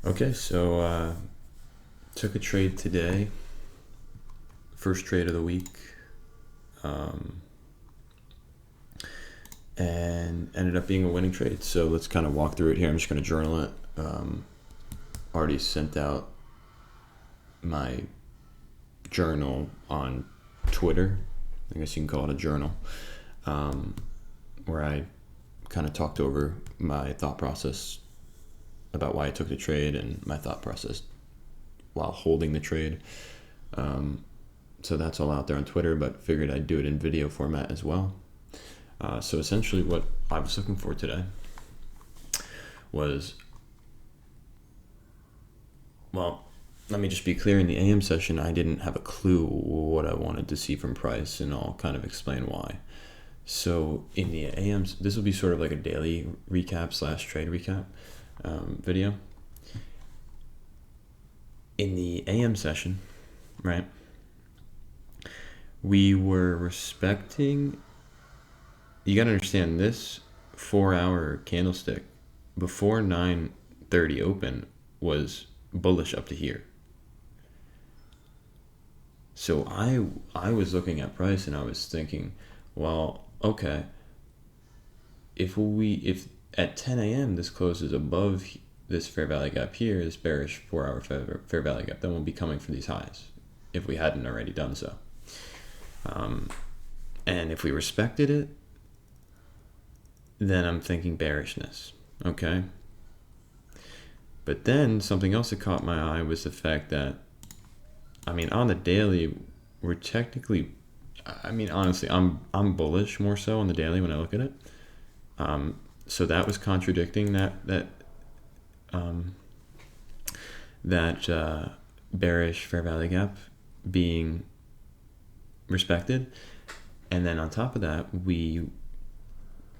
Okay, so took a trade today, first trade of the week, um, and ended up being a winning trade. So let's kind of walk through it here. I'm just going to journal it. Already sent out my journal on Twitter. I guess you can call it a journal, where I kind of talked over my thought process about why I took the trade and my thought process while holding the trade. So that's all out there on Twitter, but figured I'd do it in video format as well. So essentially what I was looking for today was, well, let me just be clear. In the AM session, I didn't have a clue what I wanted to see from price, and I'll kind of explain why. So in the AM, this will be sort of like a daily recap / trade recap video. In the AM session, right, we were respecting, you got to understand, this 4-hour candlestick before 9:30 open was bullish up to here. So I was looking at price and I was thinking, well, okay, if at 10 a.m. this closes above this fair value gap here, this bearish 4-hour fair value gap, then we'll be coming for these highs if we hadn't already done so. And if we respected it, then I'm thinking bearishness, okay? But then something else that caught my eye was the fact that, I mean, on the daily, we're technically, I mean, honestly, I'm bullish more so on the daily when I look at it. So that was contradicting that bearish fair value gap being respected. And then on top of that, we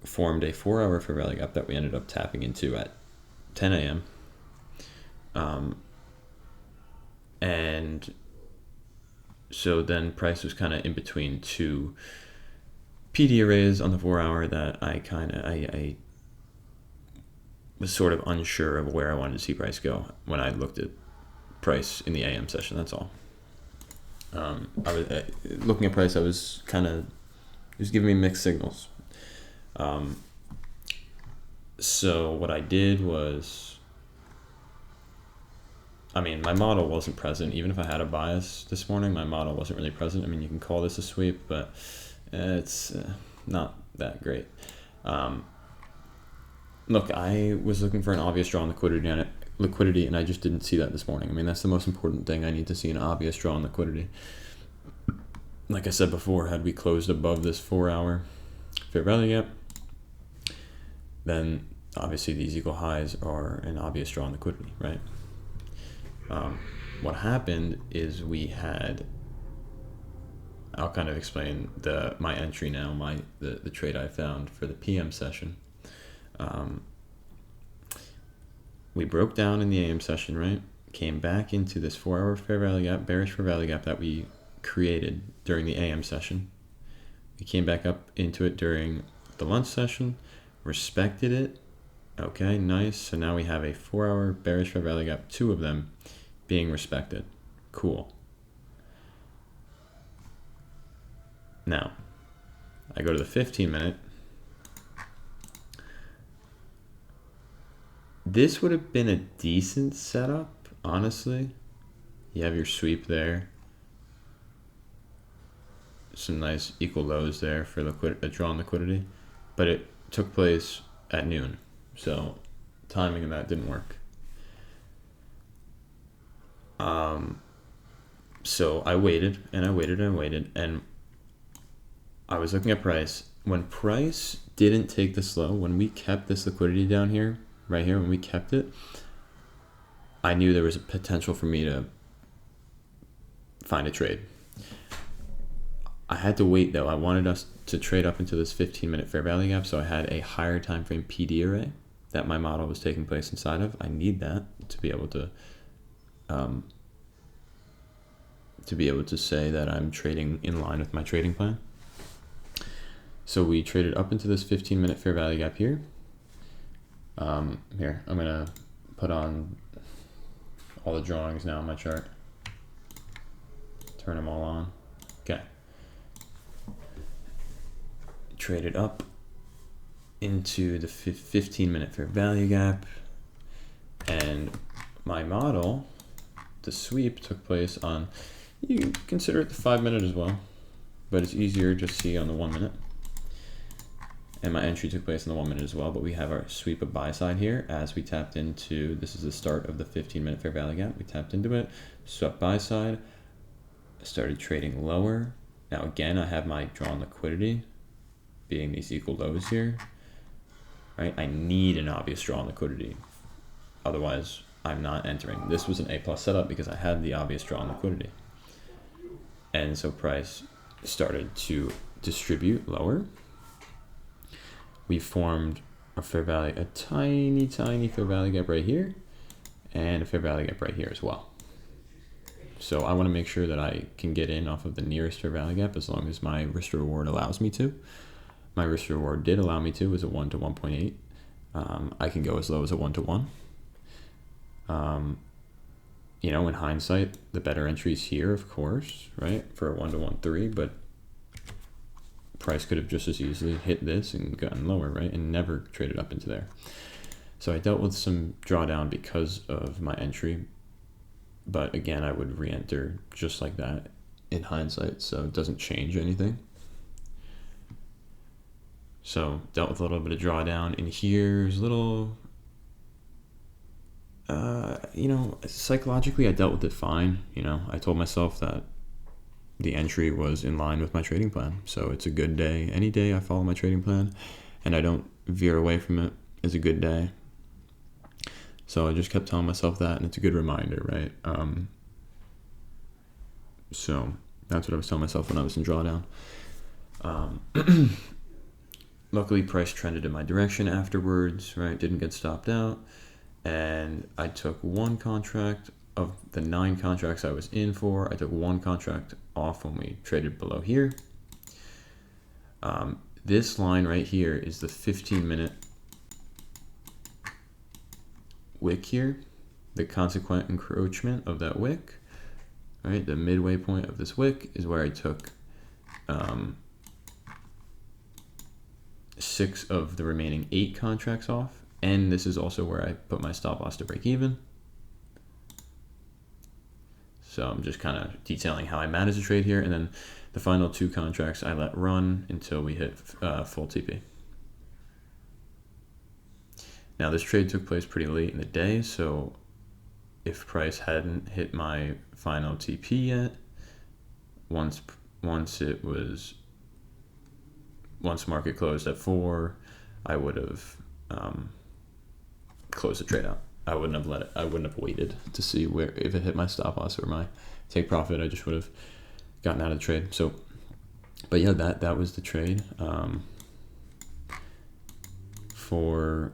formed a 4-hour fair value gap that we ended up tapping into at 10 a.m. And so then price was kind of in between two PD arrays on the 4-hour that I was sort of unsure of where I wanted to see price go when I looked at price in the AM session. That's all. I was looking at price. I was kind of, it was giving me mixed signals. So what I did was, I mean, my model wasn't present. Even if I had a bias this morning, my model wasn't really present. I mean, you can call this a sweep, but it's not that great. Look, I was looking for an obvious draw on liquidity, and I just didn't see that this morning. I mean, that's the most important thing. I need to see an obvious draw on liquidity. Like I said before, had we closed above this 4-hour fair value gap, then obviously these equal highs are an obvious draw on liquidity, right? What happened is we had, I'll kind of explain my entry now, the trade I found for the PM session. We broke down in the AM session, right? Came back into this 4-hour fair value gap, bearish fair value gap that we created during the AM session. We came back up into it during the lunch session, respected it. Okay, nice. So now we have a 4-hour bearish fair value gap, 2 of them being respected. Cool. Now, I go to the 15-minute. This would have been a decent setup, honestly. You have your sweep there. Some nice equal lows there for a draw on liquidity. But it took place at noon. So timing of that didn't work. So I waited and I waited and I waited, and I was looking at price. When price didn't take this low, when we kept this liquidity down here, right here, when we kept it, I knew there was a potential for me to find a trade. I had to wait though. I wanted us to trade up into this 15-minute fair value gap, so I had a higher time frame PD array that my model was taking place inside of. I need that to be able to say that I'm trading in line with my trading plan. So we traded up into this 15-minute fair value gap here. Here, I'm gonna put on all the drawings now on my chart. Turn them all on. Okay. Traded up into the 15-minute fair value gap, and my model, the sweep, took place on, you can consider it the 5-minute as well, but it's easier to see on the 1 minute. And my entry took place in the 1 minute as well, but we have our sweep of buy side here as we tapped into, this is the start of the 15-minute fair value gap. We tapped into it, swept buy side, started trading lower. Now again, I have my drawn liquidity being these equal lows here, right? I need an obvious drawn liquidity. Otherwise, I'm not entering. This was an A+ setup because I had the obvious drawn liquidity. And so price started to distribute lower. We formed a fair value, a tiny fair value gap right here, and a fair value gap right here as well. So I want to make sure that I can get in off of the nearest fair value gap as long as my risk reward allows me to. My risk reward did allow me to, was a 1 to 1.8. I can go as low as a 1 to 1. You know, in hindsight, the better entries here, of course, right, for a 1 to 1.3, but price could have just as easily hit this and gotten lower, right, and never traded up into there. So I dealt with some drawdown because of my entry, but again, I would re-enter just like that in hindsight, so it doesn't change anything. So dealt with a little bit of drawdown, and here's a little, you know, psychologically I dealt with it fine. You know, I told myself that the entry was in line with my trading plan. So it's a good day. Any day I follow my trading plan and I don't veer away from it is a good day. So I just kept telling myself that, and it's a good reminder, right? So that's what I was telling myself when I was in drawdown. Luckily, price trended in my direction afterwards, right? Didn't get stopped out. And I took one contract of the 9 contracts I was in for. I took one contract off when we traded below here. This line right here is the 15-minute wick here, the consequent encroachment of that wick, right? The midway point of this wick is where I took 6 of the remaining 8 contracts off. And this is also where I put my stop loss to break even. So I'm just kind of detailing how I managed the trade here. And then the final 2 contracts I let run until we hit full TP. Now this trade took place pretty late in the day. So if price hadn't hit my final TP yet, once market closed at 4, I would have closed the trade out. I wouldn't have waited to see where, if it hit my stop loss or my take profit, I just would have gotten out of the trade. So, but yeah, that was the trade. For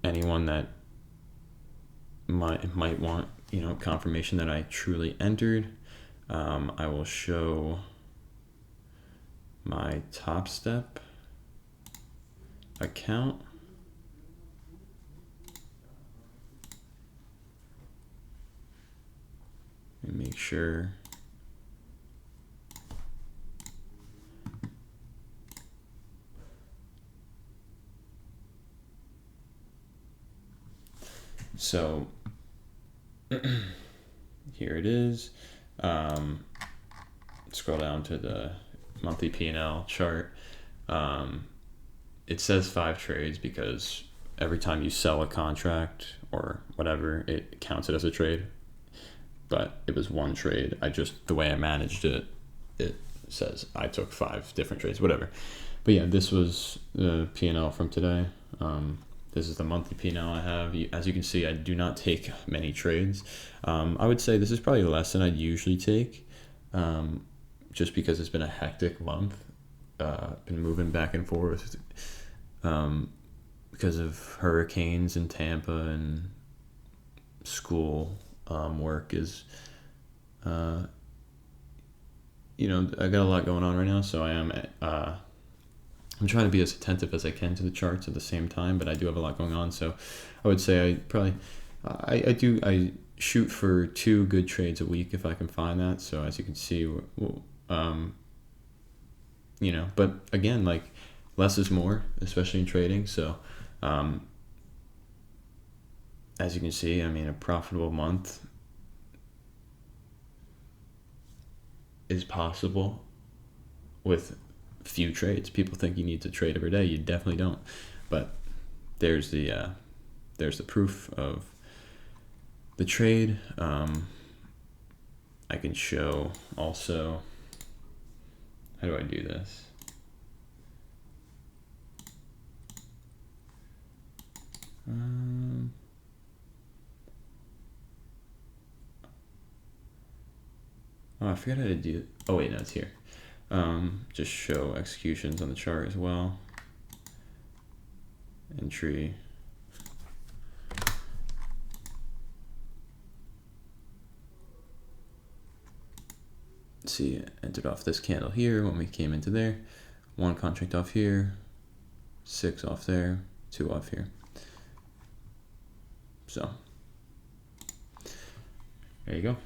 anyone that might want, you know, confirmation that I truly entered, I will show my Top Step account. And make sure so here it is. Scroll down to the monthly P&L chart. It says 5 trades because every time you sell a contract or whatever, it counts it as a trade. But it was 1 trade. The way I managed it, it says I took 5 different trades, whatever. But yeah, this was the P&L from today. This is the monthly P&L I have. As you can see, I do not take many trades. I would say this is probably less than I'd usually take, just because it's been a hectic month. Been moving back and forth because of hurricanes in Tampa and school. Work is, you know, I got a lot going on right now, so I'm trying to be as attentive as I can to the charts at the same time, but I do have a lot going on, so I would say I probably I shoot for 2 good trades a week if I can find that. So as you can see, um, but again, like less is more, especially in trading. So um, as you can see, I mean, a profitable month is possible with few trades. People think you need to trade every day. You definitely don't. But there's the proof of the trade. I can show also. How do I do this? Oh, I forgot how to do it. Oh wait, no, it's here. Just show executions on the chart as well. Entry. See, entered off this candle here when we came into there. 1 contract off here, 6 off there, 2 off here. So there you go.